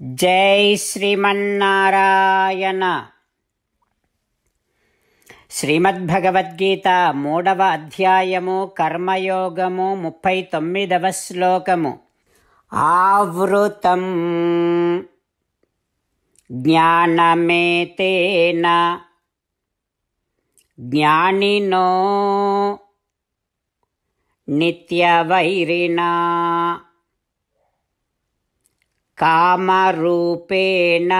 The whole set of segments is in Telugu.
జై శ్రీమన్నారాయణ. శ్రీమద్భగవద్గీత 3వ అధ్యాయము కర్మయోగము 39వ శ్లోకము. ఆవృతం జ్ఞానమేతేన జ్ఞానినో నిత్యవైరిణా కామరూపేణ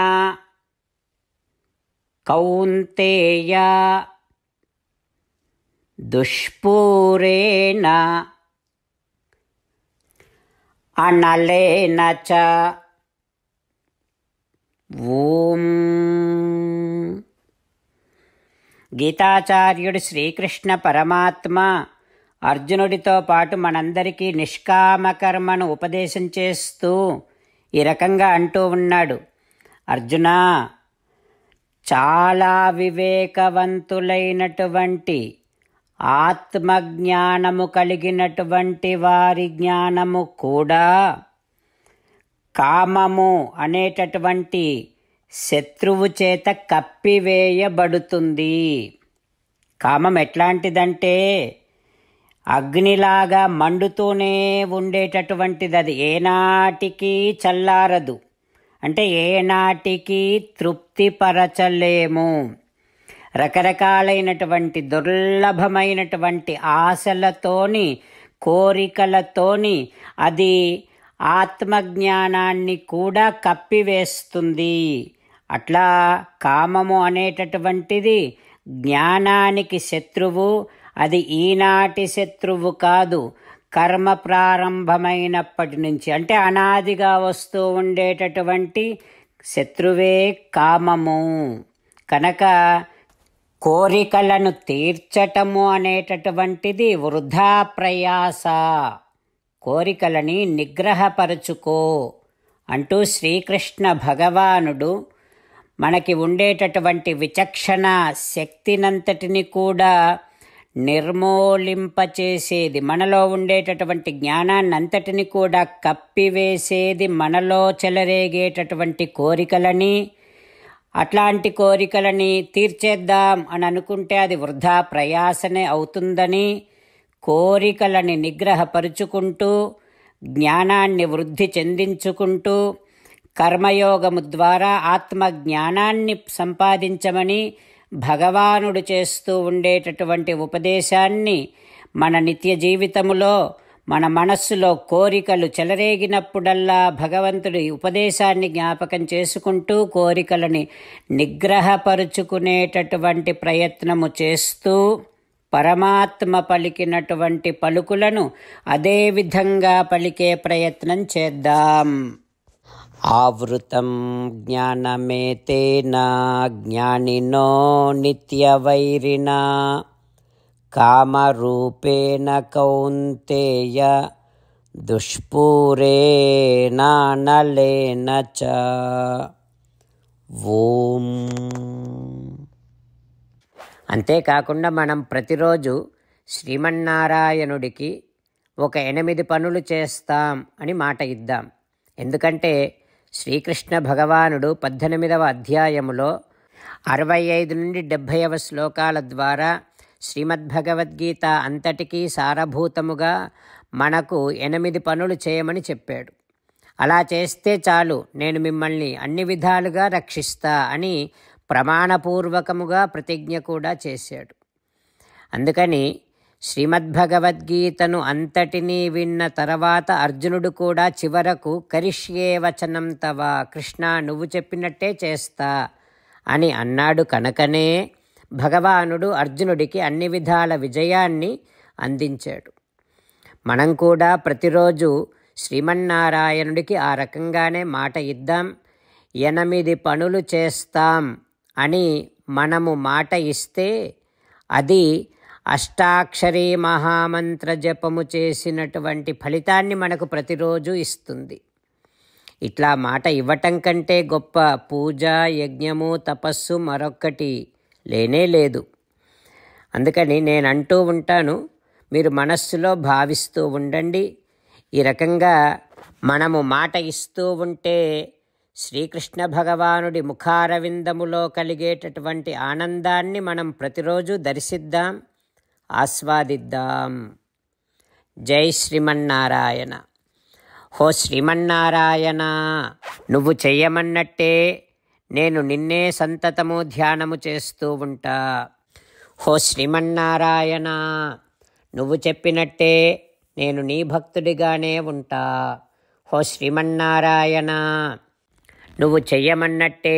కౌంతేయ దుష్పూరేణ అనలేన చ. ఓం. గీతాచార్యుడు శ్రీకృష్ణ పరమాత్మ అర్జునుడితో పాటు మనందరికీ నిష్కామకర్మను ఉపదేశం చేస్తూ ఈ రకంగా అంటూ ఉన్నాడు. అర్జునా, చాలా వివేకవంతులైనటువంటి ఆత్మజ్ఞానము కలిగినటువంటి వారి జ్ఞానము కూడా కామము అనేటటువంటి శత్రువు చేత కప్పివేయబడుతుంది. కామం ఎట్లాంటిదంటే అగ్నిలాగా మండుతూనే ఉండేటటువంటిది. అది ఏనాటికి చల్లారదు, అంటే ఏనాటికి తృప్తిపరచలేము. రకరకాలైనటువంటి దుర్లభమైనటువంటి ఆశలతోని, కోరికలతోని అది ఆత్మజ్ఞానాన్ని కూడా కప్పివేస్తుంది. అట్లా కామము అనేటటువంటిది జ్ఞానానికి శత్రువు. అది ఈనాటి శత్రువు కాదు, కర్మ ప్రారంభమైనప్పటి నుంచి, అంటే అనాదిగా వస్తూ ఉండేటటువంటి శత్రువే కామము. కనుక కోరికలను తీర్చటము అనేటటువంటిది వృధా ప్రయాస. కోరికలని నిగ్రహపరచుకో అంటూ శ్రీకృష్ణ భగవానుడు మనకి ఉండేటటువంటి విచక్షణ శక్తినంతటిని కూడా నిర్మూలింపచేసేది, మనలో ఉండేటటువంటి జ్ఞానాన్ని అంతటిని కూడా కప్పివేసేది మనలో చెలరేగేటటువంటి కోరికలని. అట్లాంటి కోరికలని తీర్చేద్దాం అని అనుకుంటే అది వృధా ప్రయాసనే అవుతుందని, కోరికలని నిగ్రహపరుచుకుంటూ జ్ఞానాన్ని వృద్ధి చెందించుకుంటూ కర్మయోగము ద్వారా ఆత్మజ్ఞానాన్ని సంపాదించమని భగవానుడు చేస్తూ ఉండేటటువంటి ఉపదేశాన్ని మన నిత్య జీవితములో, మన మనస్సులో కోరికలు చెలరేగినప్పుడల్లా భగవంతుడి ఉపదేశాన్ని జ్ఞాపకం చేసుకుంటూ కోరికలని నిగ్రహపరుచుకునేటటువంటి ప్రయత్నము చేస్తూ పరమాత్మ పలికినటువంటి పలుకులను అదే విధంగా పలికే ప్రయత్నం చేద్దాం. ఆవృతం జ్ఞానమేతేన జ్ఞానినో నిత్యవైరిణా కామరూపేణ కౌంతేయ దుష్పూరేణానలేన చ. ఓం. అంతేకాకుండా మనం ప్రతిరోజు శ్రీమన్నారాయణుడికి ఒక 8 పనులు చేస్తాం అని మాట ఇద్దాం. ఎందుకంటే శ్రీకృష్ణ భగవానుడు 18వ అధ్యాయములో 65 నుండి 70వ శ్లోకాల ద్వారా శ్రీమద్భగవద్గీత అంతటికీ సారభూతముగా మనకు 8 పనులు చేయమని చెప్పాడు. అలా చేస్తే చాలు, నేను మిమ్మల్ని అన్ని విధాలుగా రక్షిస్తా అని ప్రమాణపూర్వకముగా ప్రతిజ్ఞ కూడా చేశాడు. అందుకని శ్రీమద్భగవద్గీతను అంతటినీ విన్న తర్వాత అర్జునుడు కూడా చివరకు కరిష్యే వచనం తవ, కృష్ణ నువ్వు చెప్పినట్టే చేస్తా అని అన్నాడు. కనుకనే భగవానుడు అర్జునుడికి అన్ని విధాల విజయాన్ని అందించాడు. మనం కూడా ప్రతిరోజు శ్రీమన్నారాయణుడికి ఆ రకంగానే మాట ఇద్దాం. 8 పనులు చేస్తాం అని మనము మాట ఇస్తే అది అష్టాక్షరీ మహామంత్ర జపము చేసినటువంటి ఫలితాన్ని మనకు ప్రతిరోజు ఇస్తుంది. ఇట్లా మాట ఇవ్వటం కంటే గొప్ప పూజ, యజ్ఞము, తపస్సు మరొక్కటి లేనే లేదు. అందుకని నేను అంటూ ఉంటాను, మీరు మనస్సులో భావిస్తూ ఉండండి. ఈ రకంగా మనము మాట ఇస్తూ ఉంటే శ్రీకృష్ణ భగవానుడి ముఖారవిందములో కలిగేటటువంటి ఆనందాన్ని మనం ప్రతిరోజు దర్శిద్దాం, ఆస్వాదిద్దాం. జై శ్రీమన్నారాయణ. హో శ్రీమన్నారాయణ, నువ్వు చెయ్యమన్నట్టే నేను నిన్నే సంతతము ధ్యానము చేస్తూ ఉంటా. హో శ్రీమన్నారాయణ, నువ్వు చెప్పినట్టే నేను నీ భక్తుడిగానే ఉంటా. హో శ్రీమన్నారాయణ, నువ్వు చెయ్యమన్నట్టే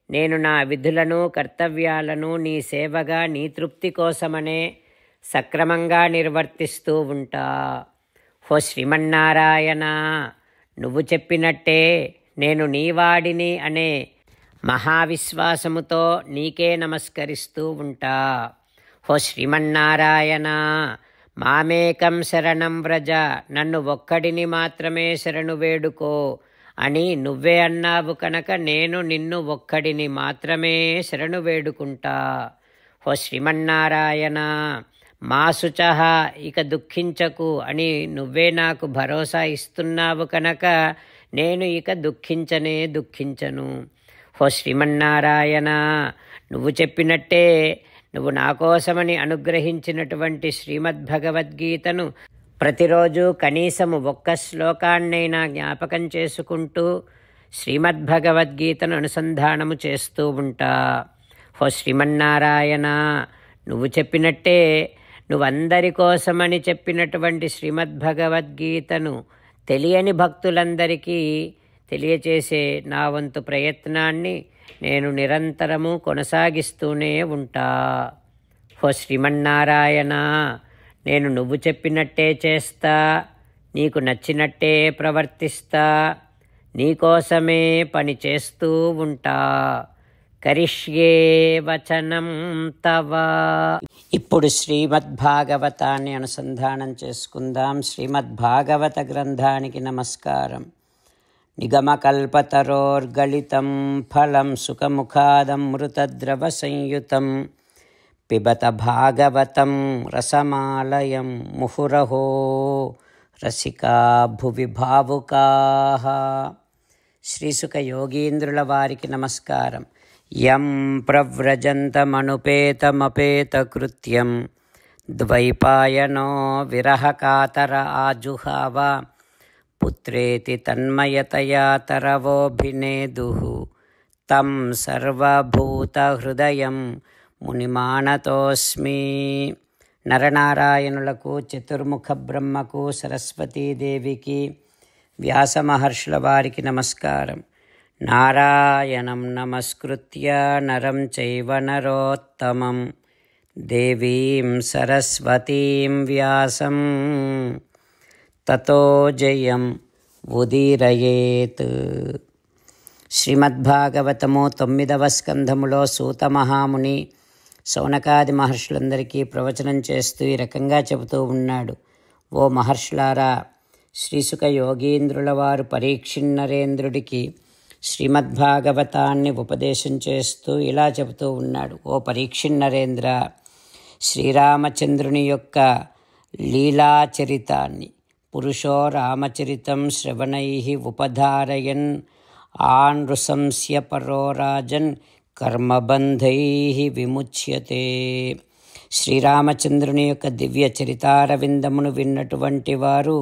నేను నా విధులను కర్తవ్యాలను నీ సేవగా నీ తృప్తి కోసమనే సక్రమంగా నిర్వర్తిస్తూ ఉంటా. హో శ్రీమన్నారాయణ, నువ్వు చెప్పినట్టే నేను నీవాడిని అనే మహావిశ్వాసముతో నీకే నమస్కరిస్తూ ఉంటా. హో శ్రీమన్నారాయణ, మామేకం శరణం వ్రజ, నన్ను ఒక్కడిని మాత్రమే శరణు వేడుకో అని నువ్వే అన్నావు కనుక నేను నిన్ను ఒక్కడిని మాత్రమే శరణు వేడుకుంటా. హో శ్రీమన్నారాయణ, మా శుచః, ఇక దుఃఖించకు అని నువ్వే నాకు భరోసా ఇస్తున్నావు కనుక నేను ఇక దుఃఖించను. హో శ్రీమన్నారాయణ, నువ్వు చెప్పినట్టే నువ్వు నా కోసమని అనుగ్రహించినటువంటి శ్రీమద్భగవద్గీతను ప్రతిరోజు కనీసము ఒక్క శ్లోకాన్నైనా జ్ఞాపకం చేసుకుంటూ శ్రీమద్భగవద్గీతను అనుసంధానము చేస్తూ ఉంటా. హో శ్రీమన్నారాయణ, నువ్వు చెప్పినట్టే నువ్వందరి కోసమని చెప్పినటువంటి శ్రీమద్భగవద్గీతను తెలియని భక్తులందరికీ తెలియచేసే నా వంతు ప్రయత్నాన్ని నేను నిరంతరము కొనసాగిస్తూనే ఉంటా. హో శ్రీమన్నారాయణ, నేను నువ్వు చెప్పినట్టే చేస్తా, నీకు నచ్చినట్టే ప్రవర్తిస్తా, నీకోసమే పని చేస్తూ ఉంటా. కరిష్యే వచనం తవ. ఇప్పుడు శ్రీమద్భాగవతాన్ని అనుసంధానం చేసుకుందాం. శ్రీమద్భాగవత గ్రంథానికి నమస్కారం. నిగమకల్పతరోర్గళితం ఫలం సుఖముఖాదమృతద్రవ సంయుతం పిబత భాగవతం రసమాలయం ముహురహో రసికా భువి భావుకాః. శ్రీసుఖ యోగీంద్రుల వారికి నమస్కారం. యం ప్రవ్రజంతమనుపేతమపేతకృత్యం ద్వైపాయనో విరహకాతర ఆజుహావ పుత్రేతి తన్మయతయా తరవోభినేదుః తం సర్వభూతహృదయం మునిమానతోస్మి. నరనారాయణులకు, చతుర్ముఖ బ్రహ్మకు, సరస్వతీదేవికి, వ్యాస మహర్షుల వారికి నమస్కారం. నారాయణం నమస్కృత్య నరం చైవ నరోత్తమం దేవీం సరస్వతీం వ్యాసం తతో జయం ఉదీరయేత్. శ్రీమద్భాగవతము 9వ స్కంధములో సూత మహాముని శౌనకాది మహర్షులందరికీ ప్రవచనం చేస్తూ ఈ రకంగా చెబుతూ ఉన్నాడు. ఓ మహర్షులారా, శ్రీసుఖ యోగీంద్రుల వారు పరీక్షిన్నరేంద్రుడికి శ్రీమద్భాగవతాన్ని ఉపదేశం చేస్తూ ఇలా చెబుతూ ఉన్నాడు. ఓ పరీక్షిన్నరేంద్ర, శ్రీరామచంద్రుని యొక్క లీలాచరితాన్ని పురుషో రామచరితం శ్రవణైః ఉపధారయన్ ఆనృశంస్య పరో రాజన్ కర్మబంధైః విముచ్యతే. శ్రీరామచంద్రుని యొక్క దివ్య చరితారవిందమును విన్నటువంటి వారు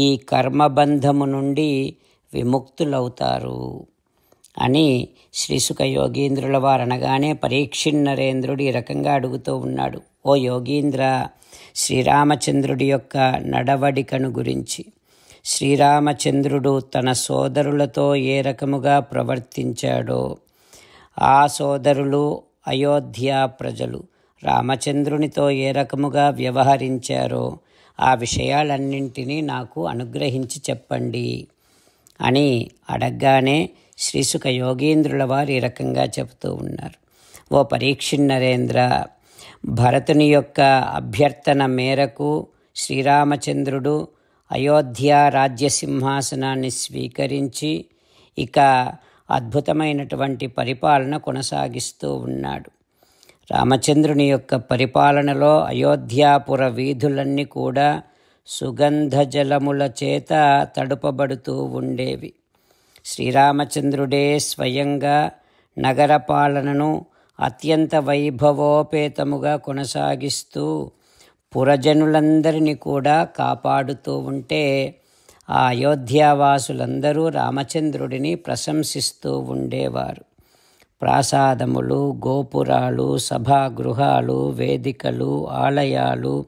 ఈ కర్మబంధము నుండి విముక్తులవుతారు అని శ్రీసుఖ యోగీంద్రుల వారు అనగానే పరీక్షిన్నరేంద్రుడు ఈ రకంగా అడుగుతూ ఉన్నాడు. ఓ యోగీంద్ర, శ్రీరామచంద్రుడి యొక్క నడవడికను గురించి, శ్రీరామచంద్రుడు తన సోదరులతో ఏ రకముగా ప్రవర్తించాడో, ఆ సోదరులు అయోధ్య ప్రజలు రామచంద్రునితో ఏ రకముగా వ్యవహరించారో ఆ విషయాలన్నింటినీ నాకు అనుగ్రహించి చెప్పండి అని అడగగానే శ్రీసుఖ యోగీంద్రుల వారు ఈ రకంగా చెబుతూ ఉన్నారు. ఓ పరీక్షిన్నరేంద్ర, భరతుని యొక్క అభ్యర్థన మేరకు శ్రీరామచంద్రుడు అయోధ్య రాజ్య సింహాసనాన్ని స్వీకరించి ఇక అద్భుతమైనటువంటి పరిపాలన కొనసాగిస్తూ ఉన్నాడు. రామచంద్రుని యొక్క పరిపాలనలో అయోధ్యాపుర వీధులన్నీ కూడా సుగంధ జలముల చేత తడుపబడుతూ ఉండేవి. శ్రీరామచంద్రుడే స్వయంగా నగర పాలనను అత్యంత వైభవోపేతముగా కొనసాగిస్తూ పురజనులందరినీ కూడా కాపాడుతూ ఉంటే ఆ అయోధ్యావాసులందరూ రామచంద్రుడిని ప్రశంసిస్తూ ఉండేవారు. ప్రాసాదములు, గోపురాలు, సభాగృహాలు, వేదికలు, ఆలయాలు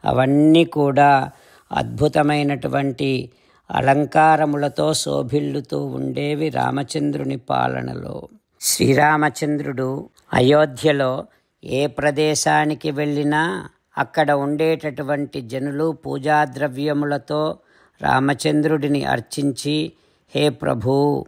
అవన్నీ కూడా అద్భుతమైనటువంటి అలంకారములతో శోభిల్లుతూ ఉండేవి రామచంద్రుని పాలనలో. శ్రీరామచంద్రుడు అయోధ్యలో ఏ ప్రదేశానికి వెళ్ళినా అక్కడ ఉండేటటువంటి జనులు పూజాద్రవ్యములతో రామచంద్రుడిని అర్చించి, హే ప్రభూ,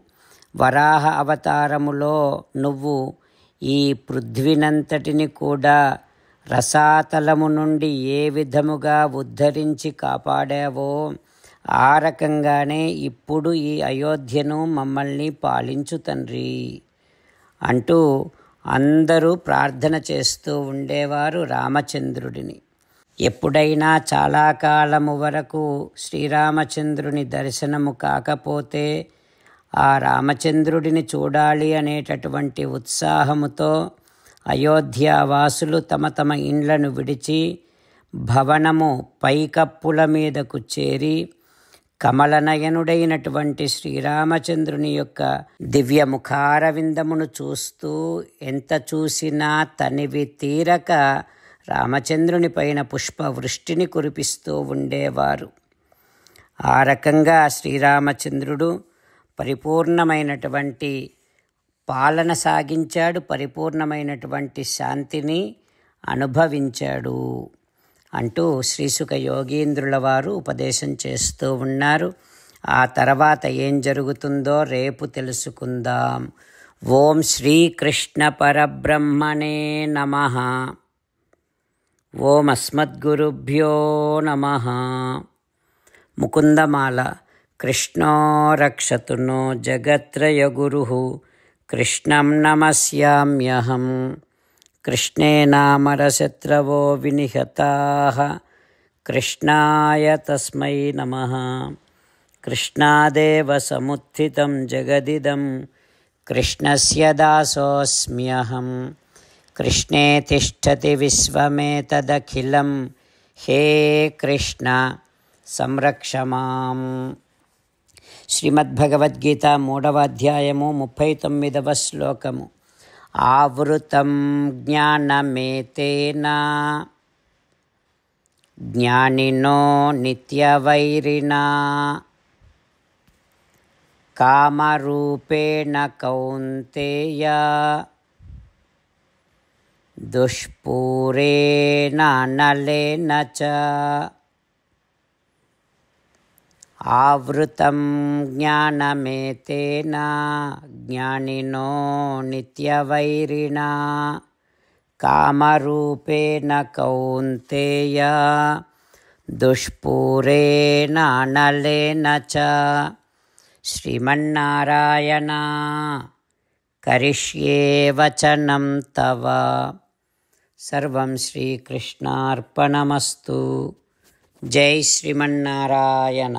వరాహ అవతారములో నువ్వు ఈ పృథ్వీనంతటిని కూడా రసాతలము నుండి ఏ విధముగా ఉద్ధరించి కాపాడావో ఆ రకంగానే ఇప్పుడు ఈ అయోధ్యను మమ్మల్ని పాలించు తండ్రి అంటూ అందరూ ప్రార్థన చేస్తూ ఉండేవారు రామచంద్రుడిని. ఎప్పుడైనా చాలా కాలము వరకు శ్రీరామచంద్రుని దర్శనము కాకపోతే ఆ రామచంద్రుడిని చూడాలి అనేటటువంటి ఉత్సాహముతో అయోధ్యావాసులు తమ తమ ఇండ్లను విడిచి భవనము పైకప్పుల మీదకు చేరి కమలనయనుడైనటువంటి శ్రీరామచంద్రుని యొక్క దివ్యముఖారవిందమును చూస్తూ ఎంత చూసినా తనివి తీరక రామచంద్రుని పైన పుష్పవృష్టిని కురిపిస్తూ ఉండేవారు. ఆ రకంగా శ్రీరామచంద్రుడు పరిపూర్ణమైనటువంటి పాలన సాగించాడు, పరిపూర్ణమైనటువంటి శాంతిని అనుభవించాడు అంటూ శ్రీసుఖ యోగీంద్రుల వారు ఉపదేశం చేస్తూ ఉన్నారు. ఆ తర్వాత ఏం జరుగుతుందో రేపు తెలుసుకుందాం. ఓం శ్రీకృష్ణ పరబ్రహ్మణే నమః. ఓం అస్మద్గురుభ్యో నమః. ముకుందమాల. కృష్ణో రక్షతు నో జగత్రయగురుః కృష్ణం నమస్యామ్యహం. కృష్ణే నామరశత్రవో వినిహతాః కృష్ణాయ తస్మై నమః. కృష్ణాదేవ సముత్థితం జగదిదం కృష్ణస్య దాసోऽస్మ్యహం. కృష్ణే తిష్టతి విశ్వమేతదఖిలం హే కృష్ణ సంరక్ష మాం. శ్రీమద్భగవద్గీత 3వ అధ్యాయము 39వ శ్లోకము. ఆవృతం జ్ఞానమేతేన జ్ఞానినో నిత్యవైరిణా కామరూపేణ కౌంతేయ దుష్పూరేణ నలేన చ. ఆవృతం జ్ఞానమేతేన జ్ఞానినో నిత్యవైరిణా కామరూపేణ కౌంతేయ దుష్పూరేణ నలేన చ. శ్రీమన్నారాయణ కరిష్యే వచనం తవ. సర్వం శ్రీకృష్ణార్పణమస్తు. జై శ్రీమన్నారాయణ.